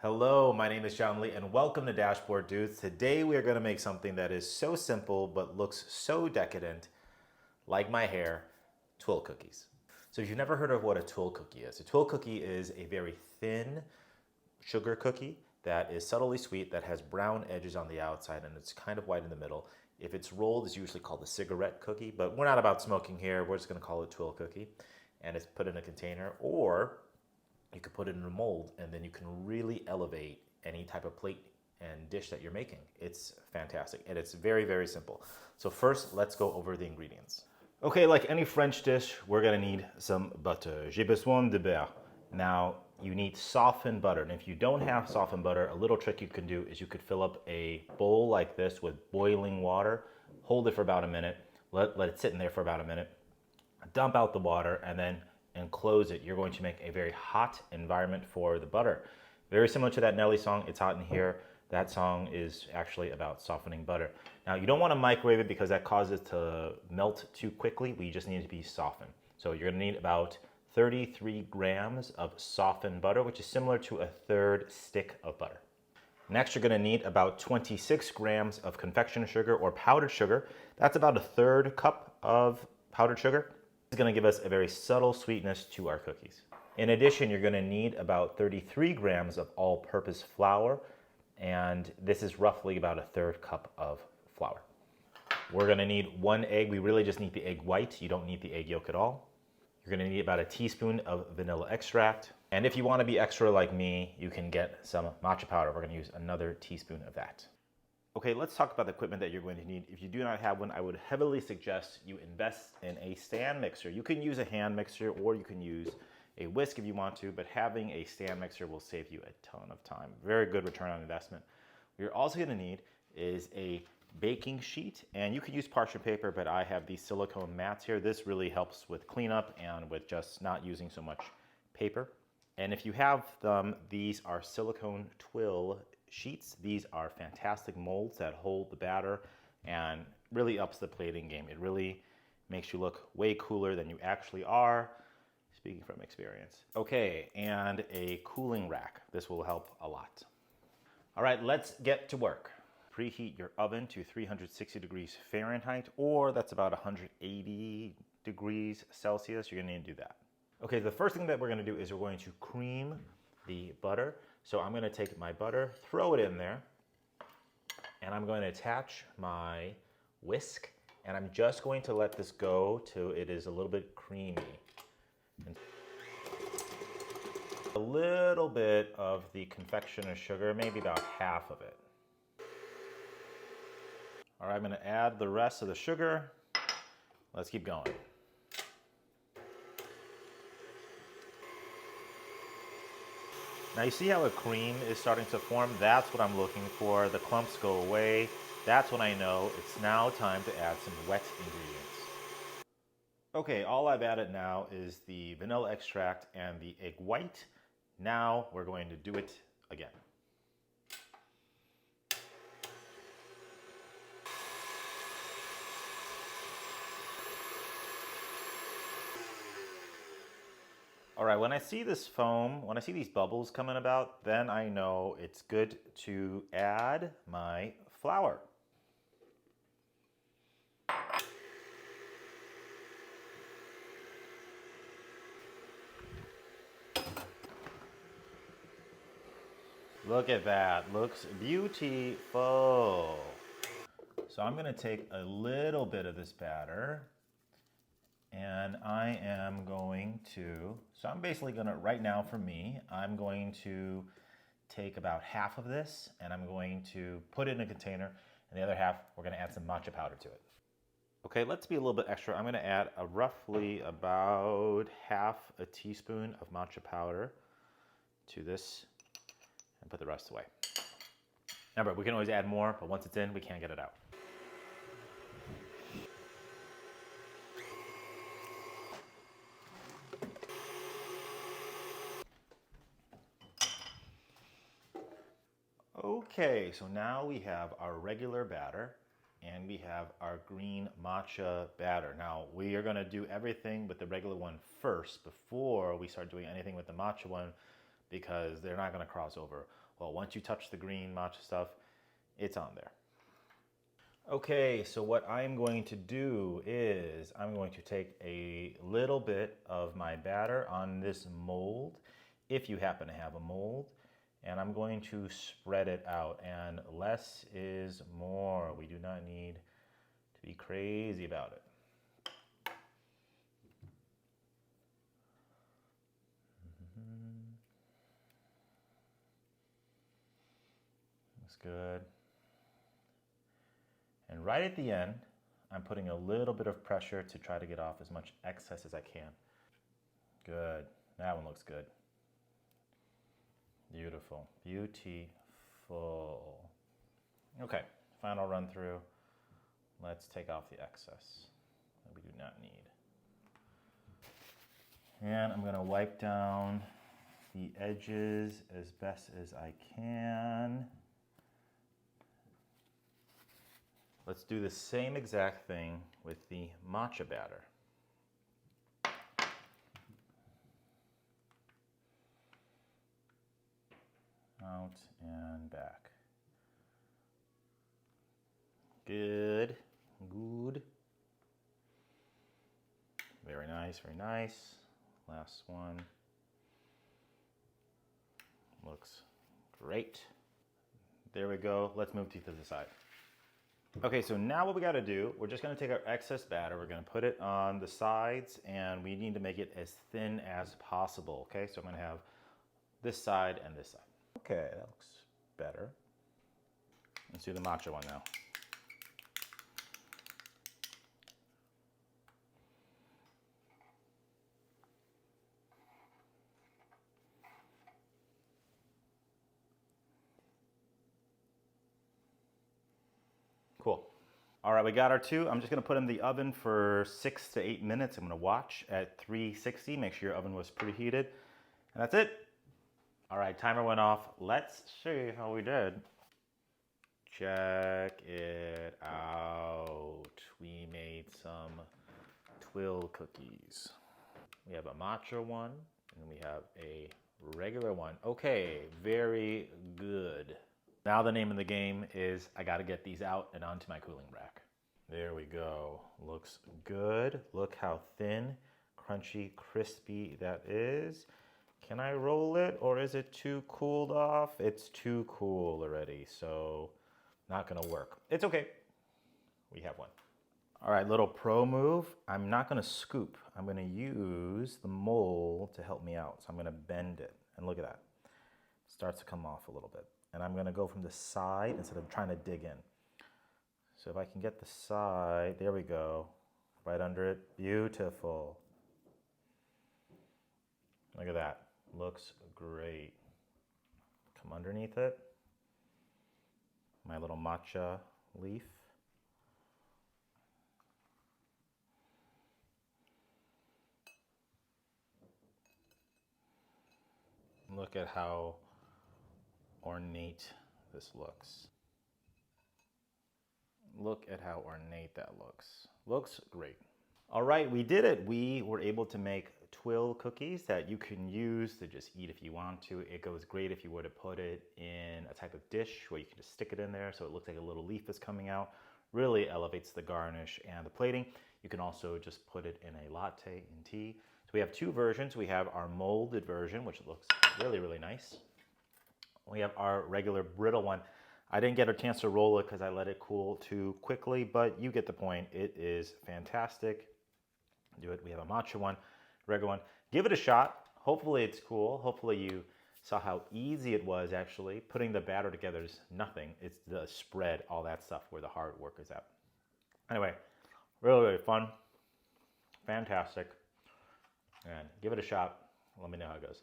Hello, my name is John Lee and welcome to Dashboard Dudes. Today we are going to make something that is so simple but looks so decadent, like my hair, Tuile cookies. So if you've never heard of what a Tuile cookie is, a Tuile cookie is a very thin sugar cookie that is subtly sweet, that has brown edges on the outside and it's kind of white in the middle. If it's rolled, it's usually called a cigarette cookie, but we're not about smoking here. We're just going to call it Tuile cookie, and it's put in a container, or you could put it in a mold and then you can really elevate any type of plate and dish that you're making. It's fantastic and it's very, very simple. So first, let's go over the ingredients. Okay, like any French dish, we're gonna need some butter. J'ai besoin de beurre. Now, you need softened butter. And if you don't have softened butter, a little trick you can do is you could fill up a bowl like this with boiling water, hold it for about a minute, let it sit in there for about a minute, dump out the water, and then enclose it. You're going to make a very hot environment for the butter. Very similar to that Nelly song, It's Hot in Here. That song is actually about softening butter. Now, you don't want to microwave it because that causes it to melt too quickly. We just need it to be softened. So you're going to need about 33 grams of softened butter, which is similar to a third stick of butter. Next, you're going to need about 26 grams of confectioner sugar or powdered sugar. That's about a third cup of powdered sugar. It's going to give us a very subtle sweetness to our cookies. In addition, you're going to need about 33 grams of all-purpose flour, and this is roughly about a third cup of flour. We're going to need 1 egg. We really just need the egg white. You don't need the egg yolk at all. You're going to need about a teaspoon of vanilla extract. And if you want to be extra like me, you can get some matcha powder. We're going to use another teaspoon of that. Okay, let's talk about the equipment that you're going to need. If you do not have one, I would heavily suggest you invest in a stand mixer. You can use a hand mixer or you can use a whisk if you want to, but having a stand mixer will save you a ton of time. Very good return on investment. What you're also going to need is a baking sheet, and you could use parchment paper, but I have these silicone mats here. This really helps with cleanup and with just not using so much paper. And if you have them, these are silicone Tuile sheets. These are fantastic molds that hold the batter and really ups the plating game. It really makes you look way cooler than you actually are, speaking from experience. Okay, and a cooling rack. This will help a lot. All right, let's get to work. Preheat your oven to 360 degrees Fahrenheit, or that's about 180 degrees Celsius. You're gonna need to do that. Okay, the first thing that we're gonna do is we're going to cream the butter. So I'm going to take my butter, throw it in there, and I'm going to attach my whisk, and I'm just going to let this go till it is a little bit creamy. And a little bit of the confectioner sugar, maybe about half of it. All right, I'm going to add the rest of the sugar. Let's keep going. Now you see how a cream is starting to form? That's what I'm looking for. The clumps go away. That's when I know it's now time to add some wet ingredients. Okay, all I've added now is the vanilla extract and the egg white. Now we're going to do it again. All right, when I see this foam, when I see these bubbles coming about, then I know it's good to add my flour. Look at that, looks beautiful. So I'm gonna take a little bit of this batter, and I am going to, so I'm basically gonna, right now for me, I'm going to take about half of this and I'm going to put it in a container, and the other half, we're gonna add some matcha powder to it. Okay, let's be a little bit extra. I'm gonna add roughly about half a teaspoon of matcha powder to this and put the rest away. Remember, we can always add more, but once it's in, we can't get it out. Okay, so now we have our regular batter and we have our green matcha batter. Now we are gonna do everything with the regular one first before we start doing anything with the matcha one, because they're not going to cross over. Well, once you touch the green matcha stuff, it's on there. Okay, so what I'm going to do is I'm going to take a little bit of my batter on this mold, if you happen to have a mold, and I'm going to spread it out, and less is more. We do not need to be crazy about it. Looks good. And right at the end, I'm putting a little bit of pressure to try to get off as much excess as I can. Good. That one looks good. Beautiful. Beautiful. Okay, final run through. Let's take off the excess that we do not need. And I'm gonna wipe down the edges as best as I can. Let's do the same exact thing with the matcha batter. Out and back. Good, good. Very nice, very nice. Last one. Looks great. There we go. Let's move to the side. Okay, so now what we got to do, we're just going to take our excess batter, we're going to put it on the sides, and we need to make it as thin as possible. Okay, so I'm going to have this side and this side. Okay, that looks better. Let's do the matcha one now. Cool. All right, we got our two. I'm just gonna put them in the oven for 6 to 8 minutes. I'm gonna watch at 360, make sure your oven was preheated. And that's it. All right, timer went off. Let's see how we did. Check it out. We made some Tuile cookies. We have a matcha one, and we have a regular one. Okay, very good. Now the name of the game is I gotta get these out and onto my cooling rack. There we go. Looks good. Look how thin, crunchy, crispy that is. Can I roll it or is it too cooled off? It's too cool already, so not gonna work. It's okay. We have one. All right, little pro move. I'm not gonna scoop. I'm gonna use the mold to help me out. So I'm gonna bend it, and look at that. It starts to come off a little bit. And I'm gonna go from the side instead of trying to dig in. So if I can get the side, there we go. Right under it, beautiful. Look at that, looks great. Come underneath it. My little matcha leaf. Look at how ornate this looks. Look at how ornate that looks. Looks great. All right, we did it. We were able to make Tuile cookies that you can use to just eat if you want to. It goes great if you were to put it in a type of dish where you can just stick it in there so it looks like a little leaf is coming out. Really elevates the garnish and the plating. You can also just put it in a latte in tea. So we have two versions. We have our molded version, which looks really, really nice. We have our regular brittle one. I didn't get a chance to roll it because I let it cool too quickly, but you get the point. It is fantastic. Do it. We have a matcha one, regular one. Give it a shot. Hopefully it's cool. Hopefully you saw how easy it was actually. Putting the batter together is nothing. It's the spread, all that stuff where the hard work is at. Anyway, really, really fun. Fantastic. And give it a shot. Let me know how it goes.